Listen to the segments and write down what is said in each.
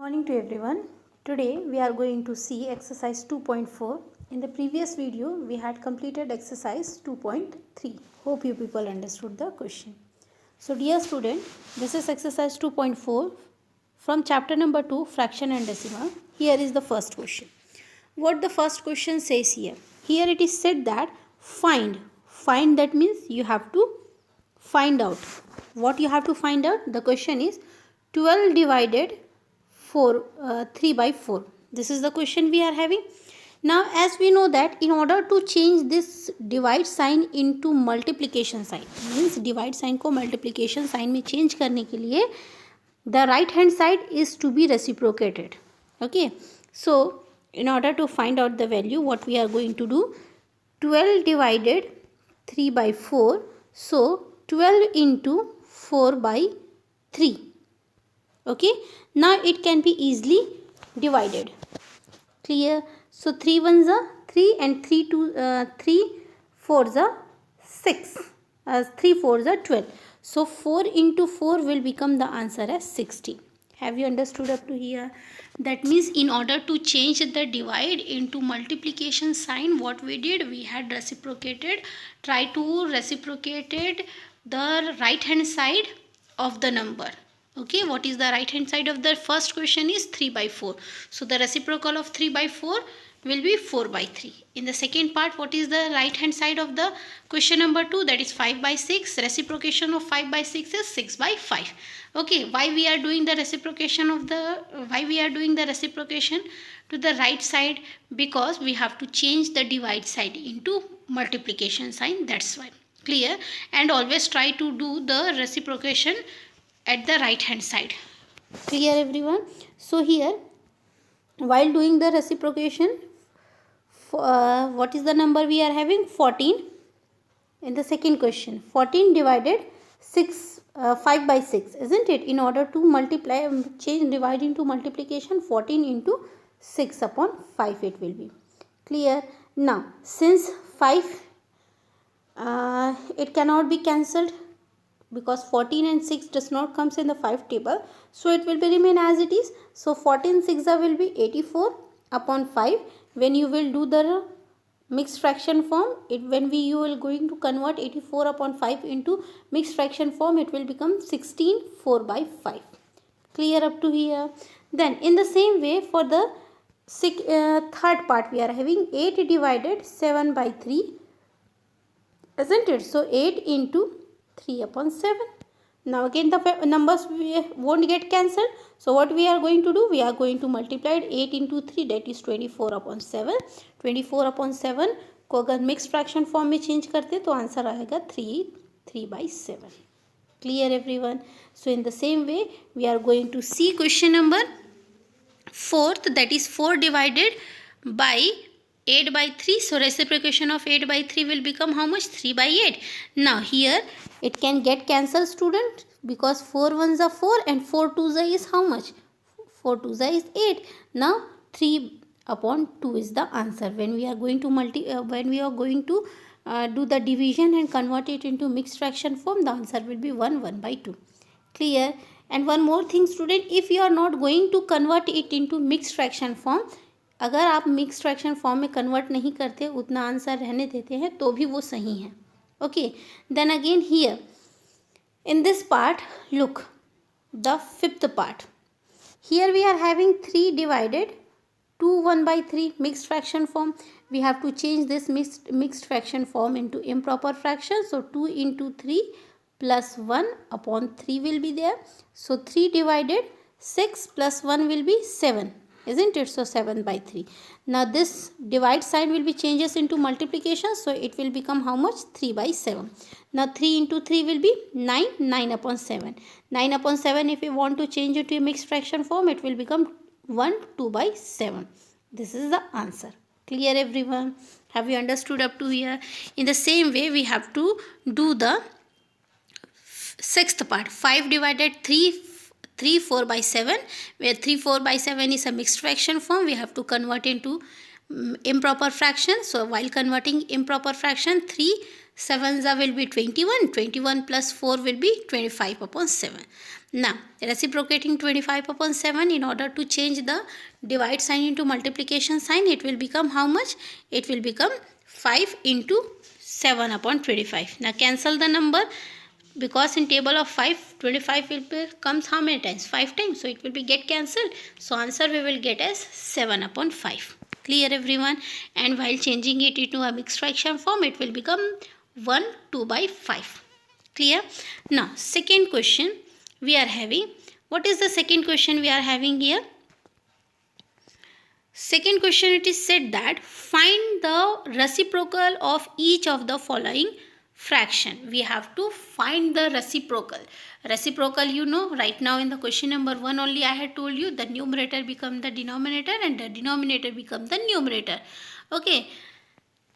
Morning to everyone. Today we are going to see exercise 2.4. In the previous video we had completed exercise 2.3. Hope you people understood the question. So dear student, this is exercise 2.4 from chapter number 2, fraction and decimal. Here is the first question. What the first question says here? Here it is said that find. Find, that means you have to find out. What you have to find out? The question is 12 divided 3 by 4. This is the question we are having. Now as we know that in order to change this divide sign into multiplication sign, means divide sign को multiplication sign में change करने के लिए the right hand side is to be reciprocated. Okay, so in order to find out the value, what we are going to do, 12 divided 3 by 4, so 12 into 4 by 3. Okay, now it can be easily divided. Clear? So 3 ones are 3 and 3 fours are 6, as 3 fours are 12. So 4 into 4 will become the answer as 60. Have you understood up to here? That means in order to change the divide into multiplication sign, what we did, we had reciprocated, try to reciprocated the right hand side of the number. Okay, what is the right hand side of the first question is 3 by 4. So the reciprocal of 3 by 4 will be 4 by 3. In the second part, what is the right hand side of the question number 2? That is 5 by 6. Reciprocation of 5 by 6 is 6 by 5. Okay, why we are doing the reciprocation to the right side? Because we have to change the divide side into multiplication sign, that's why. Clear? And always try to do the reciprocation at the right hand side. Clear everyone? So here, while doing the reciprocation, what is the number we are having? 14. In the second question, 14 divided 5 by 6, isn't it? In order to multiply, change divide into multiplication, 14 into 6 upon 5 it will be. Clear? Now since 5 it cannot be cancelled, because 14 and 6 does not comes in the 5 table, so it will be remain as it is. So 14 6 will be 84 upon 5. When you will do the mixed fraction form, you will going to convert 84 upon 5 into mixed fraction form, it will become 16 4 by 5. Clear up to here? Then in the same way, for the third part, we are having 8 divided 7 by 3, isn't it? So 8 into 3 upon 7. Now again the numbers won't get cancelled. So what we are going to do? We are going to multiply 8 into 3, that is 24 upon 7. 24 upon 7 को अगर mix fraction form में change करते तो answer आएगा 3 by 7. Clear everyone? So in the same way, we are going to see question number 4th, that is 4 divided by 8 by 3. So reciprocation of 8 by 3 will become how much? 3 by 8. Now here it can get cancelled, student, because 4 ones are 4 and 4 twos is how much? 4 twos is 8. Now 3 upon 2 is the answer. When we are going to do the division and convert it into mixed fraction form, the answer will be 1 by 2. Clear? And one more thing, student, if you are not going to convert it into mixed fraction form, अगर आप mix fraction form में convert नहीं करते, उतना answer रहने देते हैं, तो भी वो सही है. Okay, then again here in this part, look the fifth part. Here we are having 3 divided 2 1 by 3 mixed fraction form. We have to change this mixed fraction form into improper fraction. So 2 into 3 plus 1 upon 3 will be there. So 3 divided 6 plus 1 will be 7, isn't it? So 7 by 3. Now this divide sign will be changes into multiplication, so it will become how much? 3 by 7. Now 3 into 3 will be 9 upon 7. 9 upon 7, if you want to change it to a mixed fraction form, it will become 2 by 7. This is the answer. Clear everyone? Have you understood up to here? In the same way, we have to do the sixth part. 5 divided 3 4 by 7, where 3 4 by 7 is a mixed fraction form. We have to convert into improper fraction. So while converting improper fraction, 3 7s will be 21. 21 plus 4 will be 25 upon 7. Now, reciprocating 25 upon 7, in order to change the divide sign into multiplication sign, it will become how much? It will become 5 into 7 upon 25. Now, cancel the number, because in table of 5, 25 will be, comes how many times? 5 times. So, it will be get cancelled. So, answer we will get as 7 upon 5. Clear everyone? And while changing it into a mixed fraction form, it will become 1 2 by 5. Clear? Now, second question we are having. What is the second question we are having here? Second question, it is said that find the reciprocal of each of the following fraction. We have to find the reciprocal. Reciprocal, you know, right now in the question number 1 only I had told you the numerator become the denominator and the denominator become the numerator. Okay.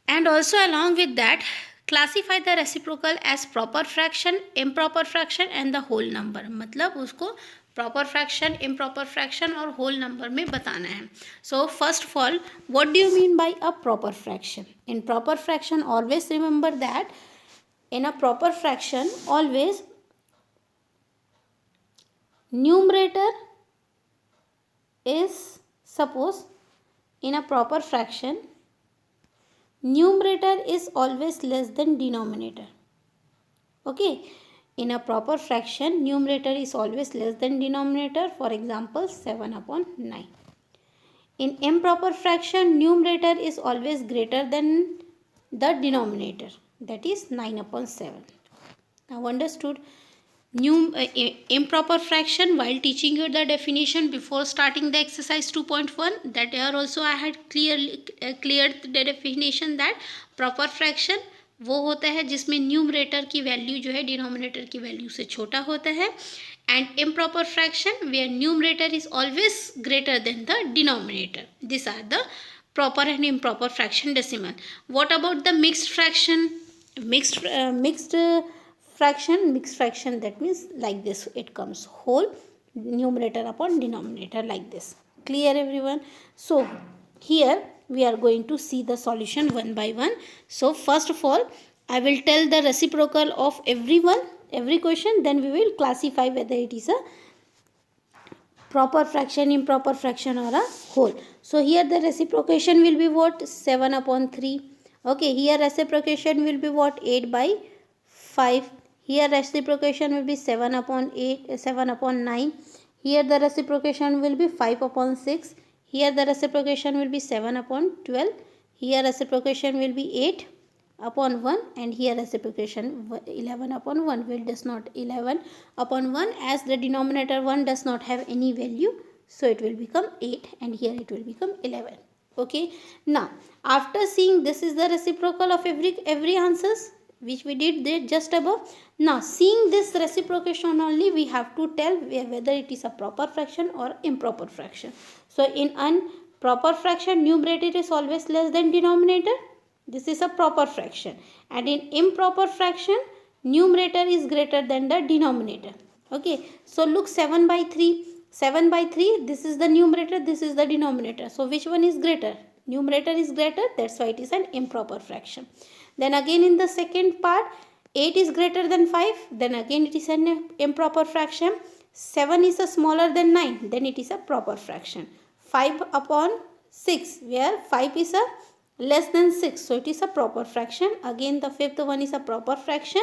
And also along with that, classify the reciprocal as proper fraction, improper fraction and the whole number. मतलब उसको proper fraction, improper fraction और whole number में बताना है. So first of all, what do you mean by a proper fraction? In proper fraction, always remember that in a proper fraction, always numerator is, suppose in a proper fraction, numerator is always less than denominator. Okay, in a proper fraction, numerator is always less than denominator. For example, 7 upon 9. In improper fraction, numerator is always greater than the denominator, that is 9 upon 7. Now understood? Improper fraction, while teaching you the definition before starting the exercise 2.1, that here also I had cleared the definition that proper fraction वो होता है जिसमें numerator की value जो है denominator की value से छोटा होता है, and improper fraction where numerator is always greater than the denominator. These are the proper and improper fraction decimal. What about the mixed fraction? Mixed fraction, that means like this, it comes whole numerator upon denominator like this. Clear everyone? So here we are going to see the solution one by one. So first of all, I will tell the reciprocal of every question, then we will classify whether it is a proper fraction, improper fraction or a whole. So here the reciprocation will be what? 7 upon 3. Okay, here reciprocation will be what? 8 by 5. Here reciprocation will be 7 upon 9. Here the reciprocation will be 5 upon 6. Here the reciprocation will be 7 upon 12. Here reciprocation will be 8 upon 1, and here reciprocation 11 upon 1. Well, does not 11 upon 1, as the denominator 1 does not have any value, so it will become 8 and here it will become 11. Okay. Now, after seeing this is the reciprocal of every answers which we did there just above. Now, seeing this reciprocation only, we have to tell whether it is a proper fraction or improper fraction. So, in improper fraction, numerator is always less than denominator. This is a proper fraction. And in improper fraction, numerator is greater than the denominator. Okay. So, look, 7 by 3. 7 by 3, this is the numerator, this is the denominator. So, which one is greater? Numerator is greater, that's why it is an improper fraction. Then again in the second part, 8 is greater than 5, then again it is an improper fraction. 7 is a smaller than 9, then it is a proper fraction. 5 upon 6, where 5 is a less than 6, so it is a proper fraction. Again the fifth one is a proper fraction.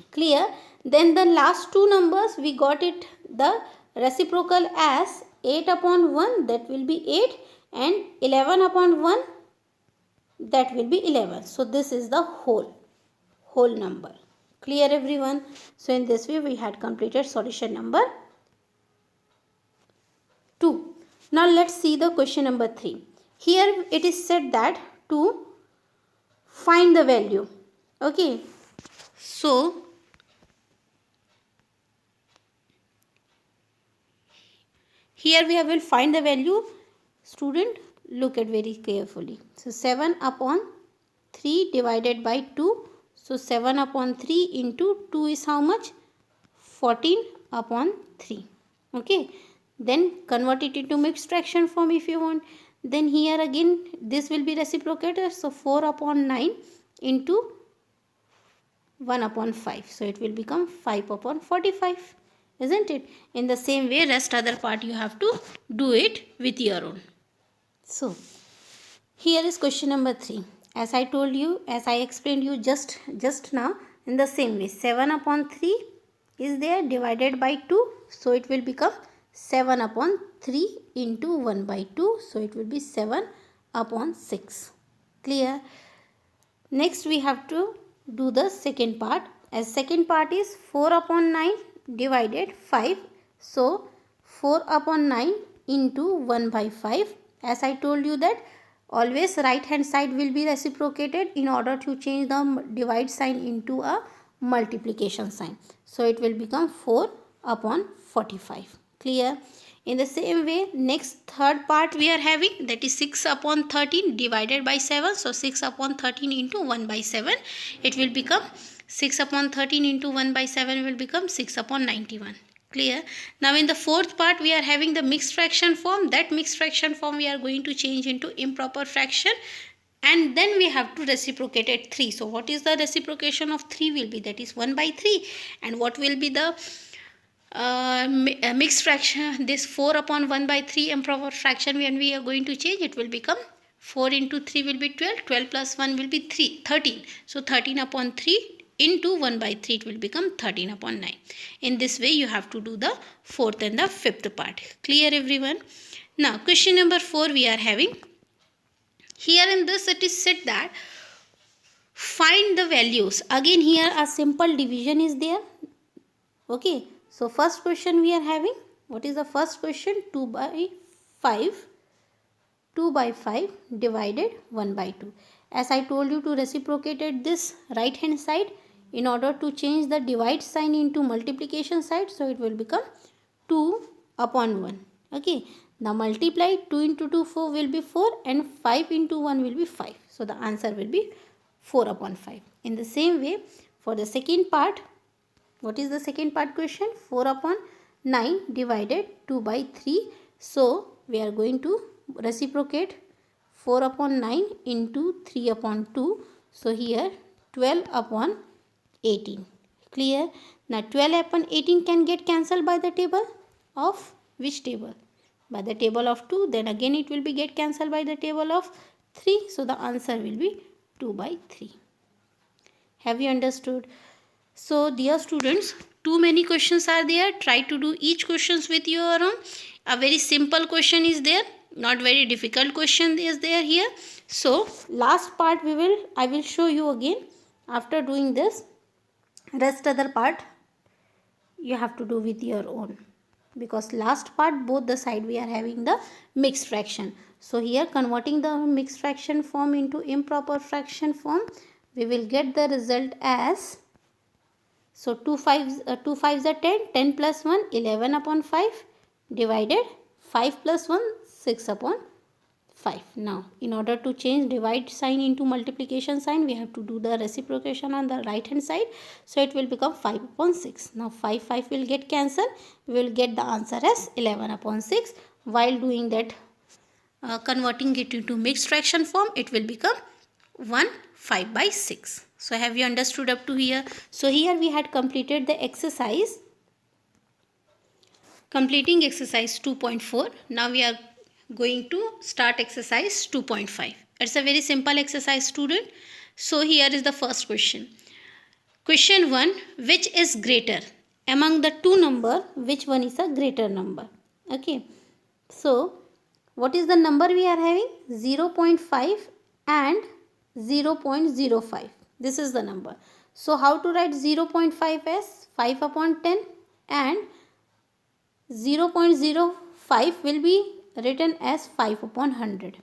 Clear? Then the last two numbers, we got it the reciprocal as 8 upon 1, that will be 8, and 11 upon 1, that will be 11. So this is the whole number. Clear everyone? So in this way we had completed solution number 2. Now let's see the question number 3. Here it is said that to find the value. Okay. So here we will find the value. Student, look at very carefully. So 7 upon 3 divided by 2. So 7 upon 3 into 2 is how much? 14 upon 3. Okay. Then convert it into mixed fraction form if you want. Then here again this will be reciprocated. So 4 upon 9 into 1 upon 5. So it will become 5 upon 45. Isn't it? In the same way, rest other part you have to do it with your own. So here is question number 3. As I told you, as I explained you just now, in the same way, 7 upon 3 is there divided by 2. So it will become 7 upon 3 into 1 by 2. So it will be 7 upon 6. Clear? Next we have to do the second part. As second part is 4 upon 9 divided 5. So 4 upon 9 into 1 by 5. As I told you that always right hand side will be reciprocated in order to change the divide sign into a multiplication sign. So it will become 4 upon 45. Clear? In the same way, next third part we are having, that is 6 upon 13 divided by 7. So 6 upon 13 into 1 by 7. It will become 6 upon 13 into 1 by 7 will become 6 upon 91. Clear? Now in the fourth part we are having the mixed fraction form. That mixed fraction form we are going to change into improper fraction. And then we have to reciprocate at 3. So what is the reciprocation of 3 will be? That is 1 by 3. And what will be the mixed fraction, this 4 upon 1 by 3 improper fraction, when we are going to change, it will become 4 into 3 will be 12, 12 plus 1 will be 13. So 13 upon 3 into 1 by 3, it will become 13 upon 9. In this way you have to do the fourth and the fifth part. Clear everyone? Now question number 4 we are having. Here in this it is said that find the values. Again here a simple division is there. Okay. So first question we are having, what is the first question? 2 by 5. 2 by 5 divided 1 by 2. As I told you to reciprocate at this right hand side in order to change the divide sign into multiplication side. So it will become 2 upon 1. Okay. Now multiply 2 into 2, 4 will be 4 and 5 into 1 will be 5. So the answer will be 4 upon 5. In the same way, for the second part, what is the second part question? 4 upon 9 divided 2 by 3. So we are going to reciprocate 4 upon 9 into 3 upon 2. So here 12 upon 18. Clear? Now 12 upon 18 can get cancelled by the table of which table? By the table of 2. Then again it will be get cancelled by the table of 3. So the answer will be 2 by 3. Have you understood? So dear students, too many questions are there. Try to do each questions with your own. A very simple question is there. Not very difficult question is there here. So last part I will show you again. After doing this, rest other part you have to do with your own. Because last part both the side we are having the mixed fraction. So here converting the mixed fraction form into improper fraction form, we will get the result as, so 2 5s are 10, 10 plus 1, 11 upon 5 divided 5 plus 1, 6 upon 5. Now, in order to change divide sign into multiplication sign, we have to do the reciprocation on the right hand side. So, it will become 5 upon 6. Now, 5 will get cancelled. We will get the answer as 11 upon 6. While doing that, converting it into mixed fraction form, it will become 1 5 by 6. So have you understood up to here? So here we had completed the exercise. Completing exercise 2.4. Now we are going to start exercise 2.5. It's a very simple exercise, student. So here is the first question. Question 1. Which is greater? Among the two number, which one is a greater number? Okay. So what is the number we are having? 0.5 and 0.05. This is the number. So how to write 0.5 as 5 upon 10 and 0.05 will be written as 5 upon 100.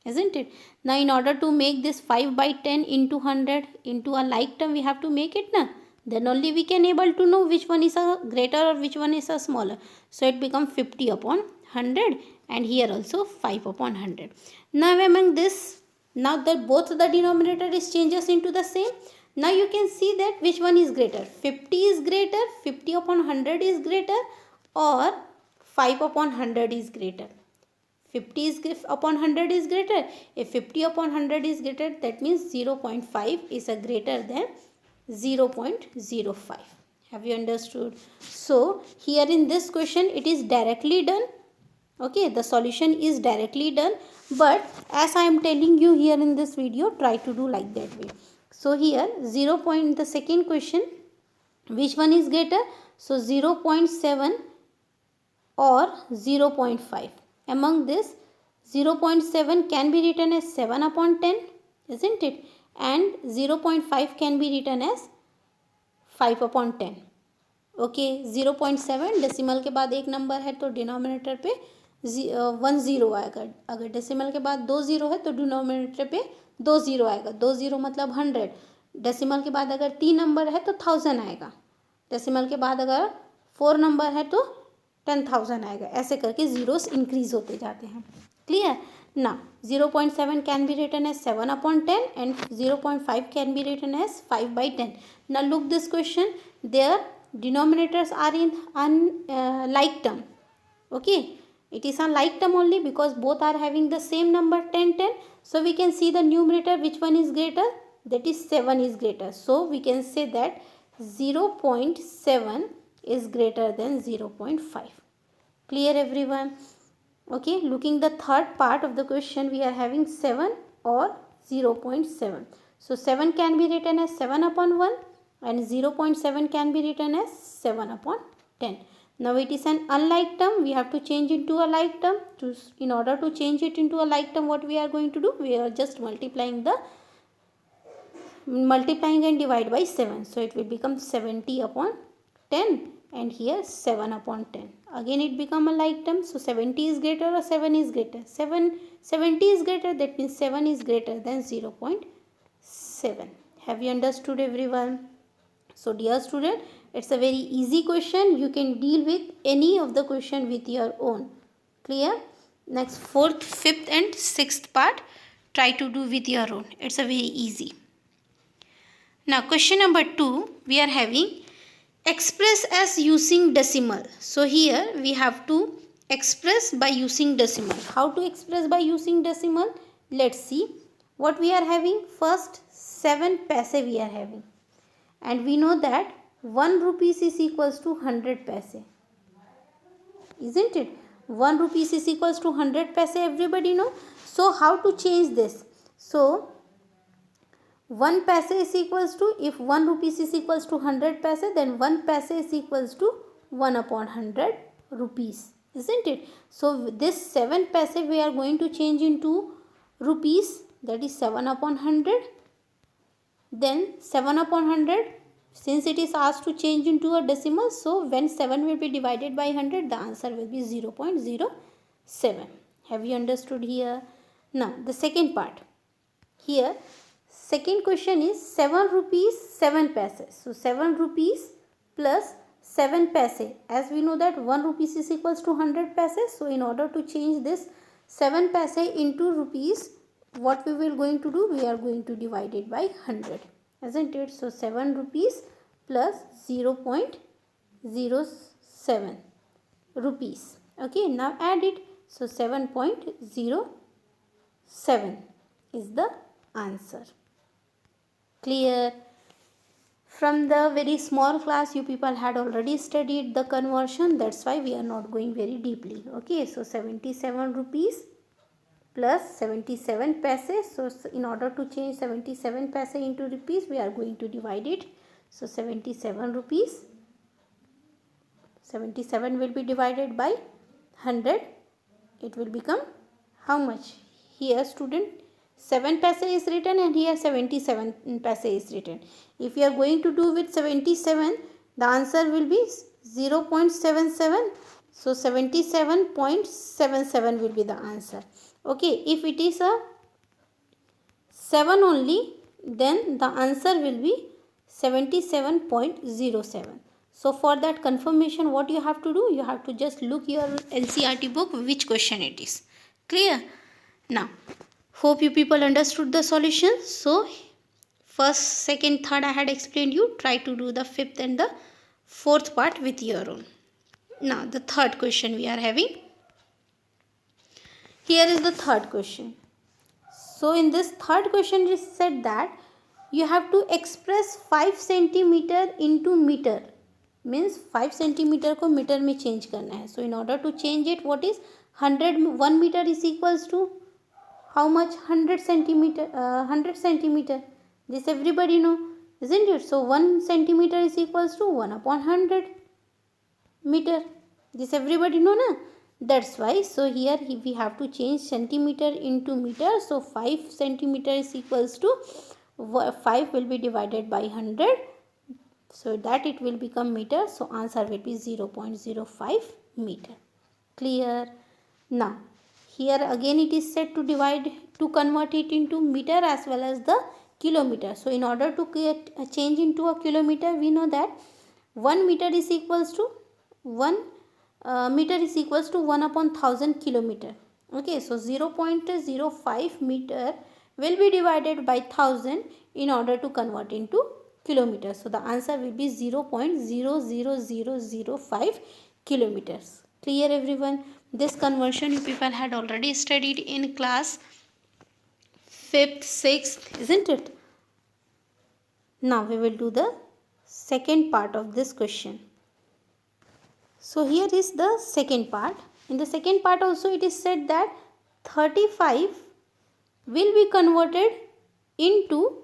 Isn't it? Now in order to make this 5 by 10 into 100 into a like term, we have to make it na. Then only we can able to know which one is a greater or which one is a smaller. So it becomes 50 upon 100 and here also 5 upon 100. Now among this, now that both the denominator is changes into the same. Now you can see that which one is greater. 50 is greater, 50 upon 100 is greater, or 5 upon 100 is greater. 50 is upon 100 is greater. If 50 upon 100 is greater, that means 0.5 is a greater than 0.05. Have you understood? So here in this question it is directly done. Okay, the solution is directly done, but as I am telling you here in this video, try to do like that way. So here 0. The second question, which one is greater? So 0.7 or 0.5. Among this, 0.7 can be written as 7 upon 10, isn't it? And 0.5 can be written as 5 upon 10. Okay 0.7 decimal के बाद एक number है तो denominator पे 1 zero आएगा. अगर decimal के बाद 2 ज़ीरो है तो डिनोमिनेटर पे 2 ज़ीरो आएगा. 2 ज़ीरो मतलब 100. डेसिमल के बाद अगर 3 नंबर है तो 1000 आएगा. डेसिमल के बाद अगर 4 नंबर है तो 10,000 आएगा. ऐसे करके ज़ीरोस इंक्रीज होते जाते हैं. क्लियर ना. 0.7 can be written as 7 upon 10 and 0.5 can be written as 5 by 10. Now look this question. Their denominators are in like term. Okay, it is a like term only because both are having the same number 10 10. So we can see the numerator, which one is greater, that is 7 is greater. So we can say that 0.7 is greater than 0.5. Clear everyone? Okay, looking the third part of the question, we are having 7 or 0.7. So 7 can be written as 7 upon 1 and 0.7 can be written as 7 upon 10. Now it is an unlike term. We have to change into a like term. In order to change it into a like term, what we are going to do? We are just multiplying and divide by 7. So it will become 70 upon 10 and here 7 upon 10. Again it become a like term. So 70 is greater or 7 is greater? 70 is greater. That means 7 is greater than 0.7. Have you understood everyone? So dear student, it's a very easy question. You can deal with any of the question with your own. Clear? Next, fourth, fifth and sixth part, try to do with your own. It's a very easy. Now question number 2, we are having express as using decimal. So here we have to express by using decimal. How to express by using decimal? Let's see. What we are having? First 7 paise we are having. And we know that 1 rupees is equals to 100 paise. Isn't it? 1 rupees is equals to 100 paise. Everybody know? So how to change this? So 1 paise is equals to, if 1 rupees is equals to 100 paise, then 1 paise is equals to 1 upon 100 rupees. Isn't it? So this 7 paise we are going to change into rupees, that is 7 upon 100. Then 7 upon 100, since it is asked to change into a decimal, so when 7 will be divided by 100, the answer will be 0.07. Have you understood here? Now the second part. Here second question is 7 rupees 7 paise. So 7 rupees plus 7 paise. As we know that 1 rupees is equals to 100 paise. So in order to change this 7 paise into rupees, what we will going to do? We are going to divide it by 100. Isn't it? So 7 rupees plus 0.07 rupees. Okay, now add it. So 7.07 is the answer. Clear? From the very small class, you people had already studied the conversion. That's why we are not going very deeply. Okay, so 77 rupees plus 77 paise. So in order to change 77 paise into rupees, we are going to divide it. So 77 rupees, 77 will be divided by 100. It will become how much? Here student, 7 paise is written and here 77 paise is written. If you are going to do with 77, the answer will be 0.77. So 77.77 will be the answer. Okay, if it is a 7 only, then the answer will be 77.07. So for that confirmation, what you have to do? You have to just look your NCERT book, which question it is. Clear? Now, hope you people understood the solution. So first, second, third I had explained you. Try to do the fifth and the fourth part with your own. Now the third question we are having. Here is the third question. So in this third question it is said that you have to express 5 centimeter into meter, means 5 centimeter को metre में change करना है. So in order to change it, what is 1 meter is equals to how much? 100 centimeter. 100 centimeter. This everybody know, isn't it? So 1 centimeter is equals to 1 upon 100 meter. This everybody know na? That's why. So here we have to change centimeter into meter. So 5 centimeter is equals to 5 will be divided by 100. So that it will become meter. So answer will be 0.05 meter. Clear? Now here again it is said to convert it into meter as well as the kilometer. So in order to get a change into a kilometer, we know that 1 meter is equals to 1 meter is equals to 1 upon 1000 kilometer. Okay, so 0.05 meter will be divided by 1000 in order to convert into kilometers. So the answer will be 0.00005 kilometers. Clear everyone? This conversion you people had already studied in class 5th, 6th, isn't it? Now we will do the second part of this question. So here is the second part. In the second part also it is said that 35 will be converted into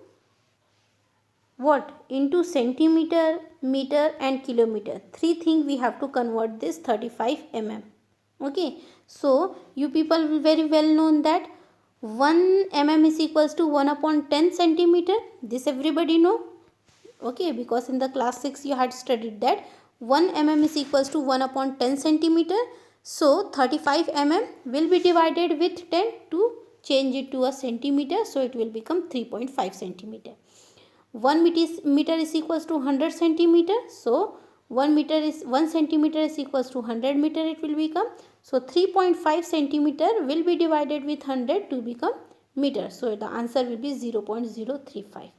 what? Into centimeter, meter and kilometer. Three things we have to convert this 35 mm. Okay. So you people will very well known that 1 mm is equals to 1 upon 10 centimeter. This everybody know. Okay. Because in the class 6 you had studied that 1 mm is equals to 1 upon 10 centimeter. So 35 mm will be divided with 10 to change it to a centimeter. So it will become 3.5 centimeter. 1 meter is equals to 100 centimeter. So 1 centimeter is equals to 100 meter it will become. So 3.5 centimeter will be divided with 100 to become meter. So the answer will be 0.035.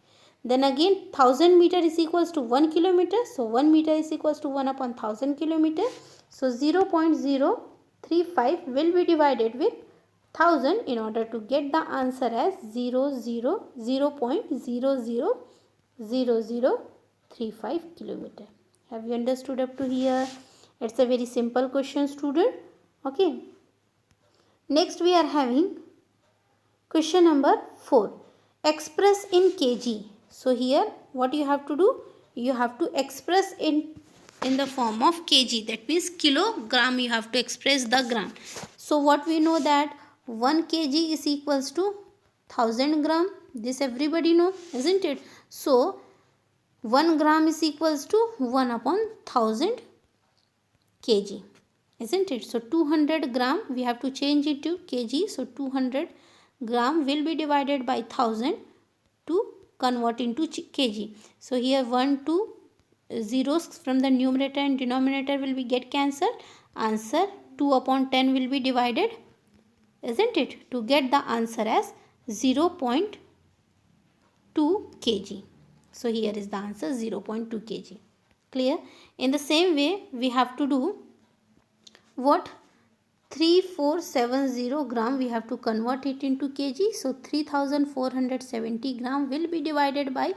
Then again 1000 meter is equals to 1 kilometer. So 1 meter is equals to 1 upon 1000 kilometer. So 0.035 will be divided with 1000 in order to get the answer as 0.0035 kilometer. Have you understood up to here? It's a very simple question, student. Okay. Next we are having question number 4. Express in kg. So here what you have to do? You have to express in the form of kg. That means kilogram you have to express the gram. So what we know that 1 kg is equals to 1000 gram. This everybody know, isn't it? So 1 gram is equals to 1 upon 1000 kg, isn't it? So 200 gram we have to change it to kg. So 200 gram will be divided by 1000 to convert into kg. So here 1 2 zeros from the numerator and denominator will be get cancelled. Answer 2 upon 10 will be divided, isn't it? To get the answer as 0.2 kg. So here is the answer 0.2 kg. Clear? In the same way we have to do what? 3470 gram we have to convert it into kg. So 3470 gram will be divided by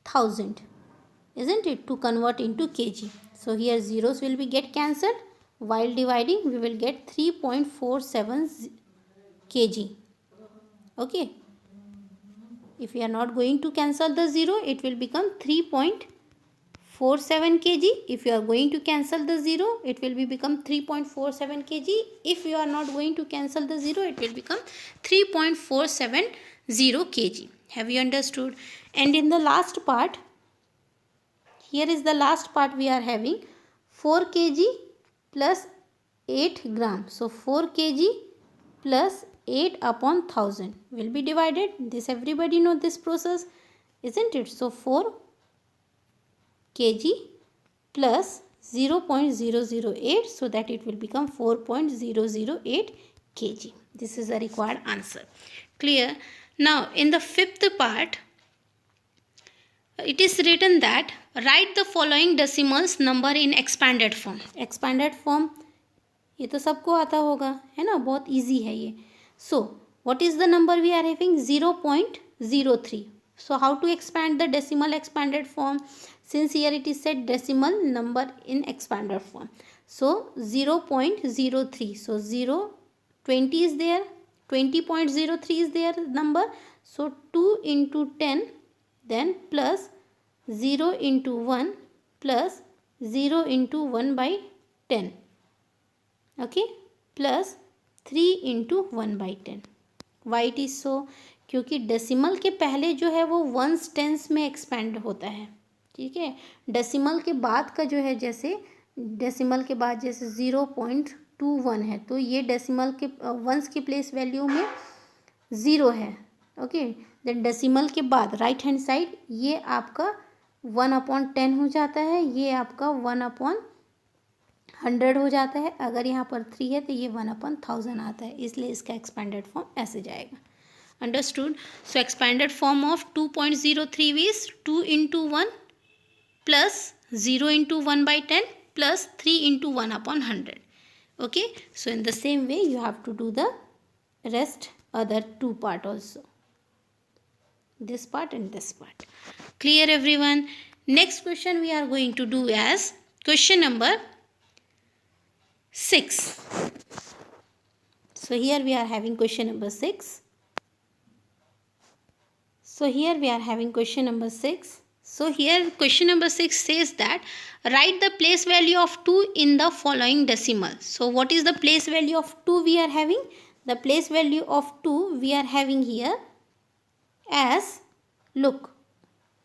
1000, isn't it? To convert into kg. So here zeros will be get cancelled. While dividing we will get 3.47 kg. Okay. If we are not going to cancel the 0, it will become 3.47 kg. If you are going to cancel the 0, it will become 3.47 kg. If you are not going to cancel the 0, it will become 3.470 kg. Have you understood? And in the last part, here is the last part we are having 4 kg plus 8 gram. So 4 kg plus 8 upon 1000 will be divided. This everybody know this process, isn't it? So 4 kg plus 0.008, so that it will become 4.008 kg. This is the required answer. Clear? Now in the fifth part it is written that write the following decimals number in expanded form. Expanded form ये तो सबको आता होगा, है ना? बहुत easy है ये. So what is the number we are having? 0.03. So how to expand the decimal expanded form? Since here it is said decimal number in expanded form. So 0.03. So 20 is there. 20.03 is their number. So 2 into 10, then plus 0 into 1 plus 0 into 1 by 10. Okay, plus 3 into 1 by 10. Why it is so? क्योंकि decimal के पहले जो है वो ones tens में expand होता है, ठीक है. डेसिमल के बाद का जो है, जैसे डेसिमल के बाद जैसे 0.21 है, तो ये डेसिमल के वंस की प्लेस वैल्यू में 0 है. ओके, देन डेसिमल के बाद राइट हैंड साइड ये आपका 1/10 हो जाता है, ये आपका 1/100 हो जाता है. अगर यहाँ पर 3 है तो ये 1/1000 आता है, इसलिए इसका एक्सपेंडेड फॉर्म ऐसे जाएगा. Understood. So expanded form of 2.03 is 2 into 1 plus 0 into 1 by 10 plus 3 into 1/100. Okay, so in the same way you have to do the rest other two part also, this part and this part. Clear everyone? Next question we are going to do as question number 6. So here we are having question number 6. So here we are having question number 6. So here question number 6 says that write the place value of 2 in the following decimal. So what is the place value of 2 we are having? The place value of 2 we are having here as, look,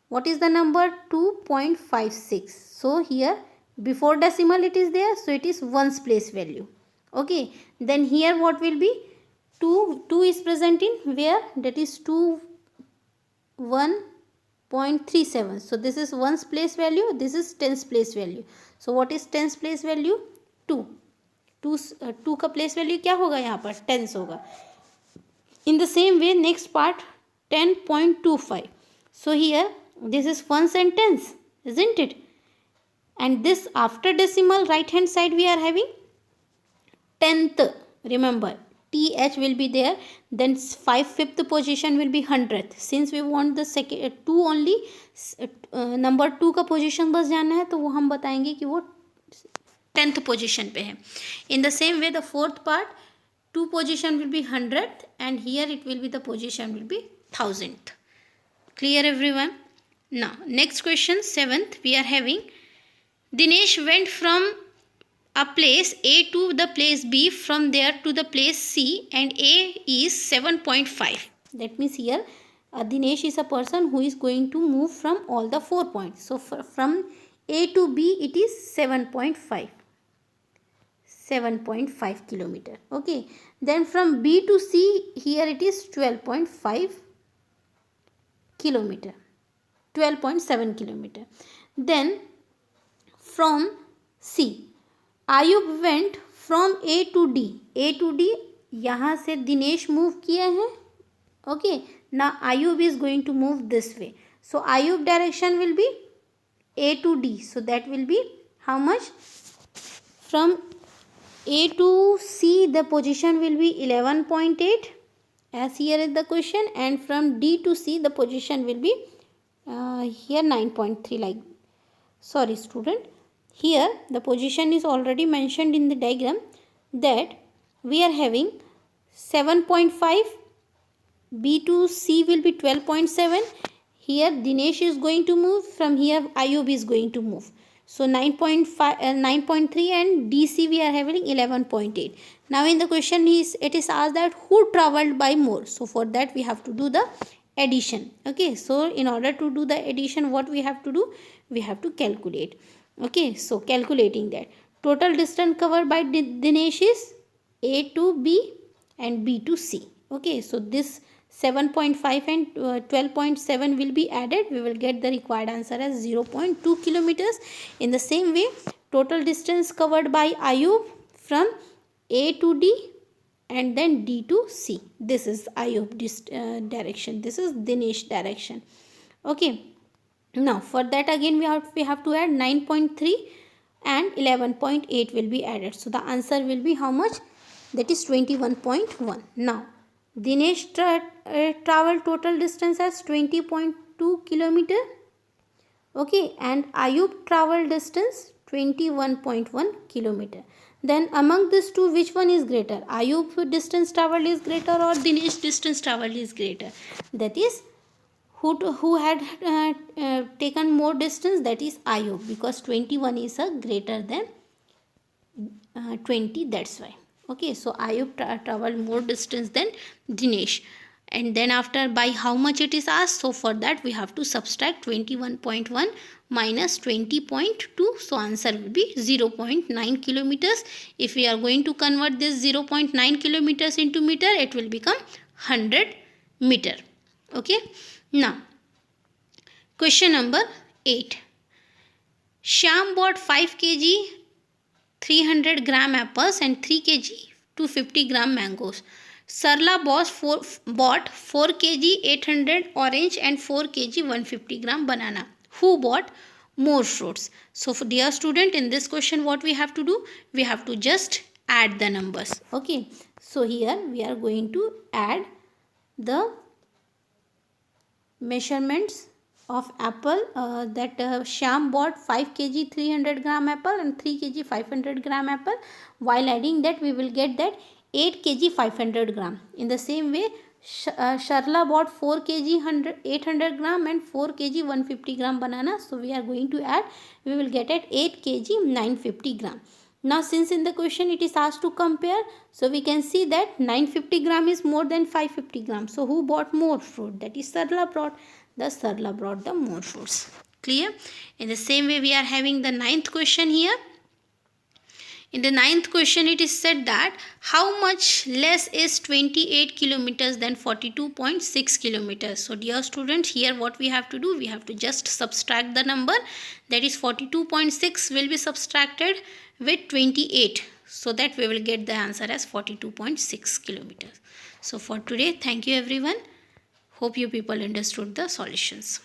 what is the number? 2.56. So here before decimal it is there, so it is ones place value. Okay, then here what will be? 2 is present in where? That is 1.37. So this is ones place value, this is tens place value. So what is tens place value? 2 का place value क्या होगा यहाँ पर? tens होगा. In the same way next part 10.25. So here this is ones and tens, isn't it? And this after decimal right hand side we are having tenth. Remember th will be there, then 5/5 position will be 100th. Since we want the second 2 only, number 2 का position बस जाना है, तो वो हम बताएंगे कि वो 10th पोजीशन पे है. In the same way the fourth part 2 position will be 100th and here it will be the position will be 1000th. Clear everyone? Now next question 7th we are having Dinesh went from a place A to the place B, from there to the place C, and A is 7.5. That means here Dinesh is a person who is going to move from all the 4 points. So from A to B it is 7.5 kilometer. Okay, then from B to C here it is 12.5 kilometer, 12.7 kilometer. Then from C Ayub went from A to D. A to D यहाँ से Dinesh move किए हैं. Okay, ना Ayub is going to move this way. So Ayub direction will be A to D. So that will be how much? From A to C the position will be 11.8 as here is the question, and from D to C the position will be here 9.3. like, sorry student, here the position is already mentioned in the diagram that we are having 7.5, B to C will be 12.7. Here Dinesh is going to move, from here Ayub is going to move. So 9.3 and DC we are having 11.8. Now in the question it is asked that who traveled by more. So for that we have to do the addition. Okay, so in order to do the addition what we have to do? We have to calculate. Okay, so calculating that total distance covered by Dinesh is A to B and B to C. Okay, so this 7.5 and 12.7 will be added. We will get the required answer as 0.2 kilometers. In the same way total distance covered by Ayub from A to D and then D to C. This is Ayub direction, this is Dinesh direction. Okay, now for that again we have to add 9.3 and 11.8 will be added. So the answer will be how much? That is 21.1. Now Dinesh traveled total distance as 20.2 22 kilometer. Okay, and Ayub traveled distance 21.1 kilometer. Then among these two, which one is greater? Ayub distance traveled is greater or Dinesh distance traveled is greater? That is, who had taken more distance, that is Ayub, because 21 is greater than 20, that's why. Okay, so Ayub traveled more distance than Dinesh. And then after, by how much it is asked, so for that we have to subtract 21.1 minus 20.2, so answer will be 0.9 kilometers. If we are going to convert this 0.9 kilometers into meter, it will become 100 meter. Okay, now question number 8. Shyam bought 5 kg 300 gram apples and 3 kg 250 gram mangoes. Sarla bought 4 kg 800 orange and 4 kg 150 gram banana. Who bought more fruits? So for dear student, in this question what we have to do? We have to just add the numbers. Okay, so here we are going to add the measurements of apple that Shyam bought 5 kg 300 gram apple and 3 kg 500 gram apple. While adding that, we will get that 8 kg 500 gram. In the same way, Sharla bought 4 kg 800 gram and 4 kg 150 gram banana. So we are going to add, we will get at 8 kg 950 gram. Now since in the question it is asked to compare, so we can see that 950 gram is more than 550 gram. So who bought more fruit? That is Sarla brought. Thus Sarla brought the more fruits. Clear? In the same way we are having the 9th question here. In the 9th question it is said that how much less is 28 kilometers than 42.6 kilometers. So dear students, here what we have to do? We have to just subtract the number. That is 42.6 will be subtracted with 28. So that we will get the answer as 42.6 kilometers. So for today, thank you everyone. Hope you people understood the solutions.